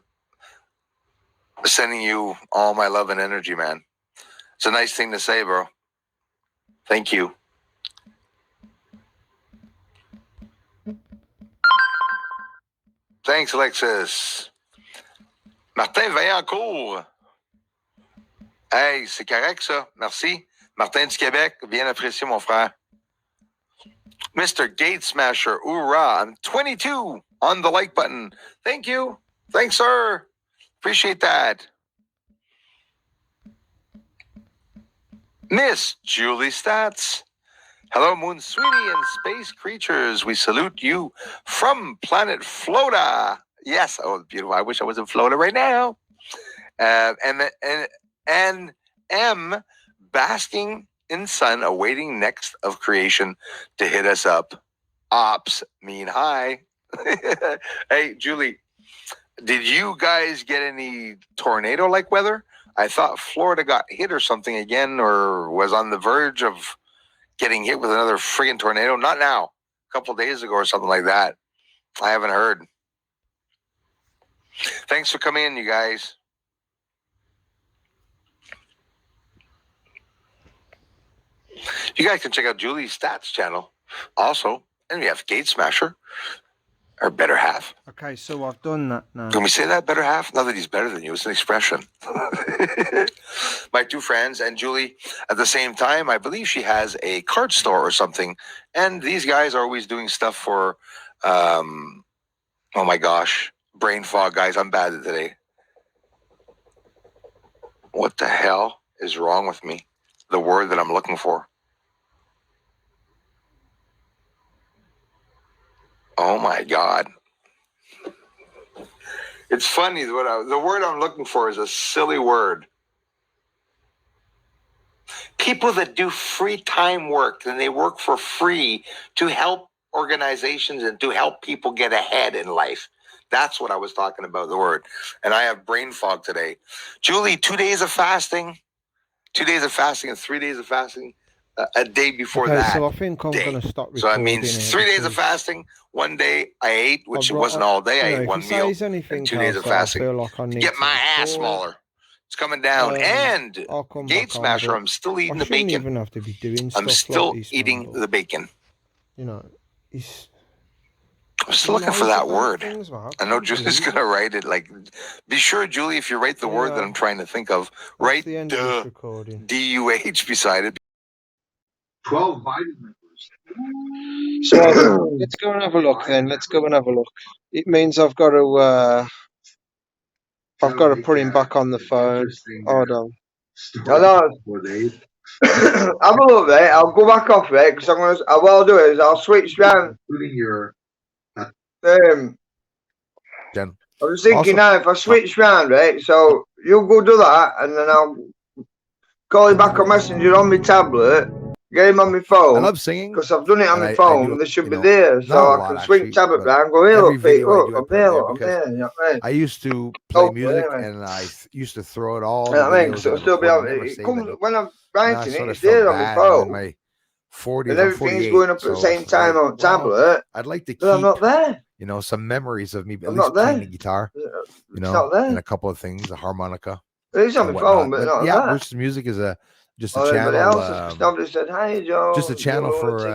sending you all my love and energy, man. It's a nice thing to say, bro. Thank you. Thanks, Alexis. Martin Vaillancourt. Hey, c'est correct, ça. Merci. Martin du Québec, bien apprécié, mon frère. Mr. Gate Smasher, hoorah. I'm 22 on the like button. Thank you. Thanks, sir. Appreciate that. Miss Julie Stats. Hello, Moon Sweetie and Space Creatures. We salute you from planet Florida. Yes. Oh, beautiful. I wish I was in Florida right now. And am basking in sun, awaiting next of creation to hit us up. Ops mean hi. Hey, Julie, did you guys get any tornado-like weather? I thought Florida got hit or something again, or was on the verge of getting hit with another friggin' tornado. Not now. A couple of days ago or something like that. I haven't heard. Thanks for coming in, you guys. You guys can check out Julie's Stats channel also. And we have Gate Smasher, our better half. Okay, so I've done that now. Can we say that, better half? Not that he's better than you. It's an expression. My two friends and Julie, at the same time, I believe she has a card store or something. And these guys are always doing stuff for, oh my gosh, brain fog, guys. I'm bad today. What the hell is wrong with me? The word that I'm looking for. Oh my God. It's funny. The word I'm looking for is a silly word. People that do free time work, and they work for free to help organizations and to help people get ahead in life. That's what I was talking about, the word. And I have brain fog today. Julie, 2 days of fasting. 2 days of fasting and 3 days of fasting a day before that. So I think I'm going to stop recording. So that means 3 days of fasting. 1 day I ate, which wasn't all day. I ate one meal. And 2 days of fasting. Get my ass smaller. It's coming down. And Gate Smasher, I'm still eating the bacon. Even have to be doing I'm still eating the bacon. You know, I'm still looking for that word. I know Julie's going to write it. Like, be sure, Julie, if you write the word that I'm trying to think of, write DUH beside it. 12 vitamin. So let's go and have a look then. Let's go and have a look. It means I've got to put him back on the phone. Hold on. Have a look, mate. I'll go back off it because what I'll do is I'll switch round. I was thinking now if I switch round, right? So you go do that, and then I'll call you back on Messenger on my tablet. Get him on my phone. I love singing because I've done it on my phone. They should be there, so I can swing tablet round. Go here, look, Pete. Look, I'm there. Look, I'm there. You know what I mean? I used to play music, and I used to throw it all. You know what I mean? So it'll still be on. It comes when I'm writing it. It's there on my phone. My 40s and everything's going up at the same time on tablet. I'd like to keep. I'm not there. You know, some memories of me at I'm least not there. playing the guitar. You know, and a couple of things, a harmonica. It's on my phone, but not yeah, that. Bruce's music is just a Everybody channel. else somebody said, "Hi, Joe." Just a channel for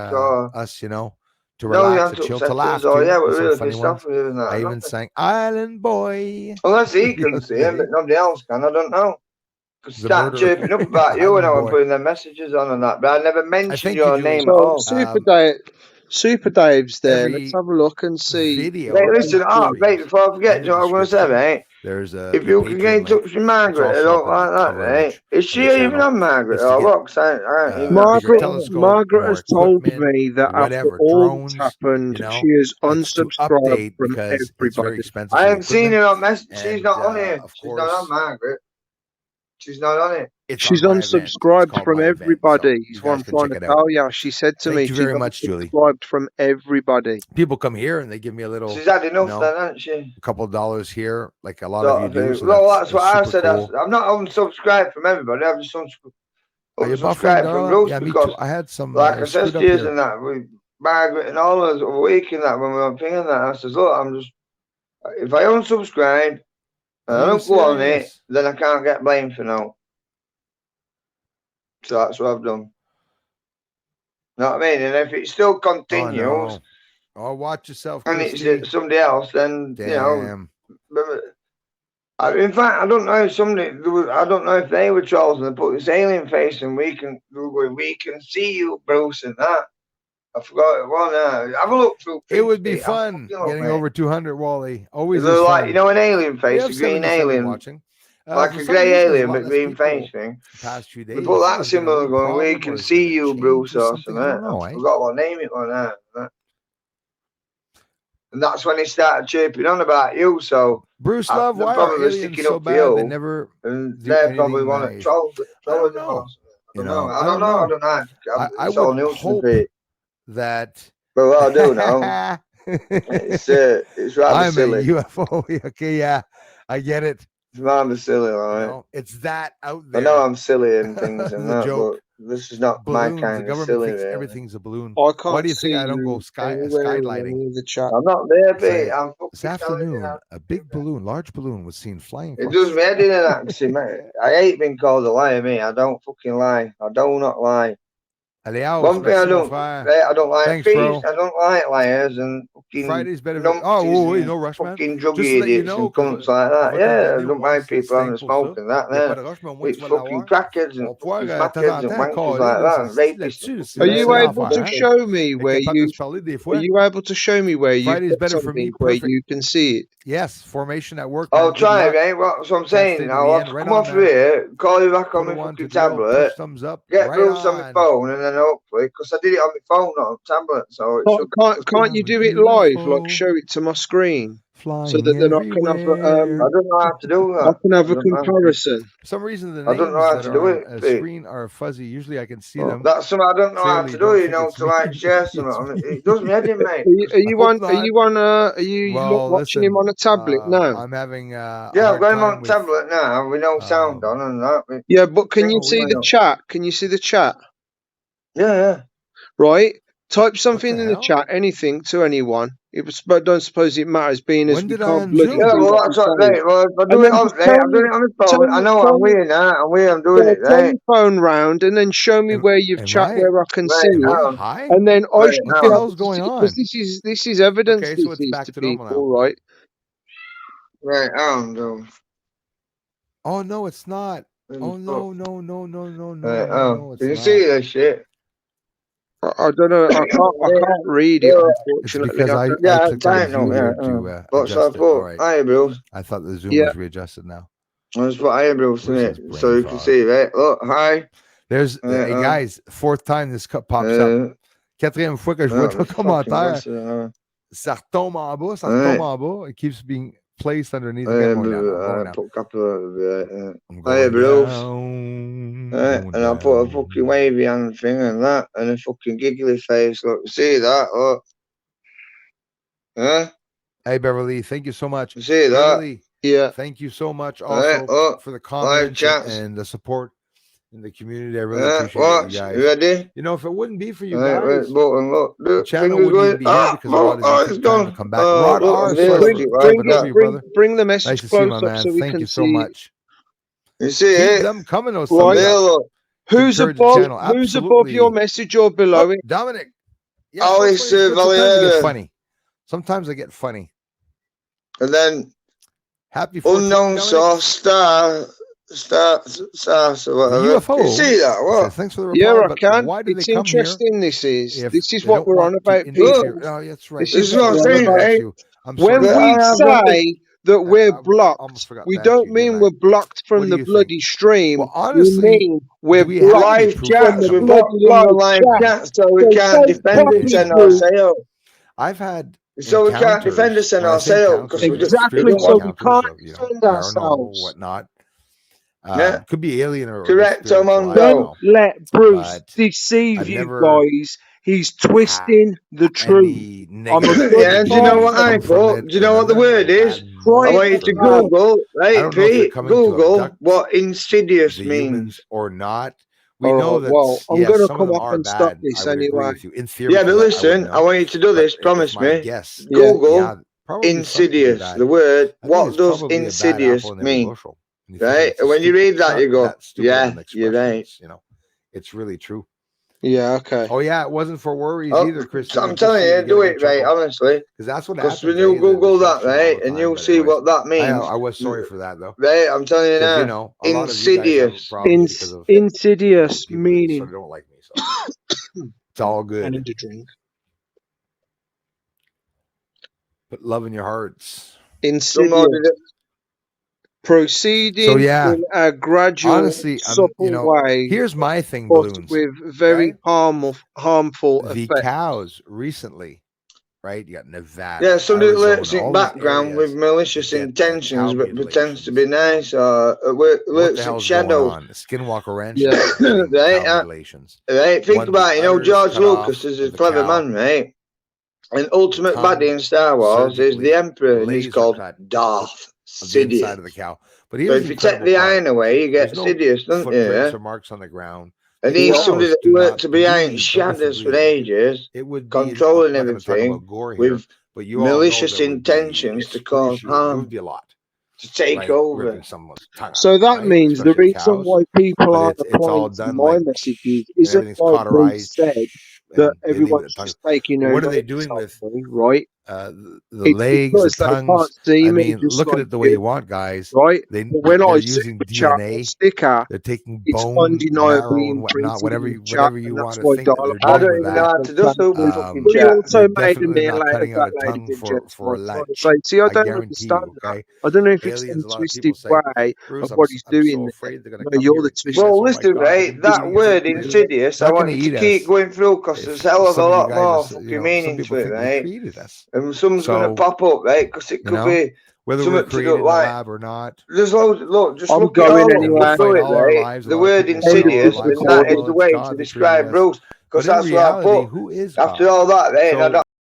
us, you know, to No, you relax, have to to chill, upset to laugh. us, or, yeah, we're Some really funny pissed ones. off with you and that. I even sang Island Boy. Unless he can see him, but nobody else can. I don't know. Start chirping up about you when I was putting their messages on and that, but I never mentioned your name at all. Super Dave's there. Let's have a look and see. Mate, listen, mate, before I forget, what I'm going to say, mate. If you can get in touch with Margaret, I don't like that, mate. Is she even on Margaret or what? Margaret has told me that after all that's happened, she has unsubscribed from everybody. I haven't seen her on message. She's not on here. She's not on Margaret. She's not on it. She's unsubscribed from everybody. Is what I'm trying to tell you. She said to me, "Thank you very much, Julie." Unsubscribed from everybody. People come here and they give me a little. She's had enough, then, hasn't she? A couple of dollars here, like a lot of you do. So well, that's what I said. Cool. I'm not unsubscribed from everybody. I'm just unsubscribed from Bruce because I had some. Like I said to you and that with Margaret and all of us a week and that when we were thinking that, I says, look, I'm just if I unsubscribe. I don't go on it, then I can't get blamed for no. So that's what I've done. Know what I mean? And if it still continues, watch yourself. And it's somebody else, then you know. In fact, I don't know if I don't know if they were trolls and they put this alien face and we can see you, Bruce, and that. I forgot it was. Have a look through. It would be fun getting over 200, Wally. Always like an alien face, a green alien, like a grey alien but green face thing. Past few days, we put that symbol going. We can see you, Bruce, or something. I forgot what name it was now. And that's when he started chirping on about you. So Bruce Love, why are aliens so bad? They never. And they probably want to troll. I don't know. I don't know. I would hope that. But what I do now, it's rather silly. I'm a UFO. Okay, yeah, I get it. It's rather silly, right? It's that out there. I know I'm silly and things and that, but this is not balloons, my kind of silly. The government thinks everything's a balloon. Why do you think I don't go skylighting? I'm not there, Pete. I'm this afternoon, a big balloon, large balloon, was seen flying. It does me head in an accent, mate. I hate being called a liar, me. I don't fucking lie. I do not lie. One thing I don't like feast. I don't like liars and fucking Friday's better. No rush, man. Fucking drug idiots and cunts like that. Yeah, I don't mind people having a smoke and that. It's fucking crackheads and smackheads and wankers like that. And rapists. Are you able to show me where you? Are you able to show me where you? Friday's better for me. Where you can see it. Yes, formation at work. I'll try, mate. That's what I'm saying. I'll have to come off here, call you back on my fucking tablet, get Bruce on my phone, and then hopefully, because I did it on my phone, not on tablet, so can't you do it live? Like show it to my screen, so that then I can have. I don't know how to do that. I can have a comparison. For some reason, the I don't know how to do it. Screen are fuzzy. Usually, I can see them. That's something I don't know how to do. You know, to like share something. It does me head in, mate. Are you watching him on a tablet now? I'm having. Yeah, I've got him on tablet now with no sound on and that. Yeah, but can you see the chat? Can you see the chat? Yeah. Right. Type something in the chat, anything to anyone. But don't suppose it matters, being as we can't bloody do Yeah, well, what that's we what, say. right, well, I'm doing it on the phone. I know I'm weird now. I'm doing it, turn right? your phone round and then show me where you've chat where I can see it. High? And then I Right, should what be the able hell's to going see, on? because this is evidence Okay, so this it's is back to to normal people, now. right? Right, no. Oh no, it's not. Oh no. Right, It's can you not. see this shit? I don't know. I can't read it, It's unfortunately. because I Yeah, clicked on time view here to adjust it. All right. Eyebrows. I thought the zoom was readjusted now. I just put eyebrows in Bruce's it brain so you can fog. see, right? Look, hi. There's hey guys, 4th time this cup pops up. 4e fois que je vois ton commentaire. Ça retombe en bas, ça retombe en bas. It keeps being placed underneath. Again, going down. Put a couple of I'm going down. And I put a fucking wavy hand thing and that, and a fucking giggly face. Look, see that? Look. Huh? Hey Beverly, thank you so much. You see that? Beverly, yeah. Thank you so much also for the comments and the support in the community. I really appreciate you guys. You ready? You know, if it wouldn't be for you guys, look, the channel wouldn't even be here because a lot of you took time to come back. Rod R, bring the message nice to close see you, my up man. so we Thank can you so see much. You see Keep it? them coming, those thumbs up. Who's above your message or below it? Dominic. Yeah, sometimes I get funny. Sometimes I get funny. And then happy unknown source star so whatever. UFO. You see that? What? Thanks for the reply. I can. Why do it's they come interesting. Here this is what we're on about. Oh, that's right. This is what I'm saying, right? When we say that we're blocked, we don't mean we're blocked from the bloody stream. Well, honestly, we mean we're blocked live chats. We're blocked from the live chat, so we can't defend it and ourselves. I've had so we can't defend us and ourselves because exactly. So we can't defend ourselves. Whatnot. Could be alien or correct. Don't let Bruce deceive you guys. He's twisting the truth. Do you know what I thought? Do you know what the word is? I want you to Google, right, Pete? Google what insidious means or not. We know that. Well, I'm going to come up and stop this anyway. In theory, but listen, I want you to do this. Promise me. Yes. Google insidious. The word. What does insidious mean? Right, and when you read that, you go, "Yeah, you're right." You know, it's really true. Yeah. Okay. Oh yeah, it wasn't for worries either, Chris. I'm telling you, do it right, honestly. Because that's what happens. Because when you Google that, right, and you'll see what that means. I was sorry for that though. Right, I'm telling you now. You know, insidious. Insidious meaning. Sort of don't like me, so it's all good. I need to drink. Put love in your hearts. Insidious. Proceeding in a gradual, supple way. Here's my thing, balloons. With very harmful the effects. Cows recently, right? You got Nevada. Yeah, somebody lurks in background with malicious intentions, but pretends to be nice, or lurks in shadow. Skinwalker Ranch. Yeah, right. Think about it. You know, George Lucas is a clever man, right? And ultimate baddie in Star Wars is the Emperor, and he's called Darth Sidious. Inside of the cow. But so if you take the iron away, you get Sidious, don't you? Or marks on the ground. And he's somebody that worked to behind shadows for ages, controlling everything with malicious intentions to cause harm. It would be a lot. To take over. So that means the reason why people aren't applying to my messages isn't like Bruce said that everyone's just taking over. What are they doing with right? The legs, the tongues. I mean, look at it the way you want, guys. Right? When I using DNA, sticker, they're taking bone, marrow, and whatnot, whatever you want to think. I don't even know how to do so. We also made a meal out of that lady for a lunch. See, I don't understand that. I don't know if it's some twisted way of what he's doing. You're the twisted. Well, listen, right? That word insidious, I want you to keep going through because there's a hell of a lot more fucking meaning to it, right? And someone's going to pop up, right? Because it could be whether we're created in a lab or not. There's loads. Look, just look at right? The word insidious, and that is the way to describe Bruce. Because that's what I put. After all that, right?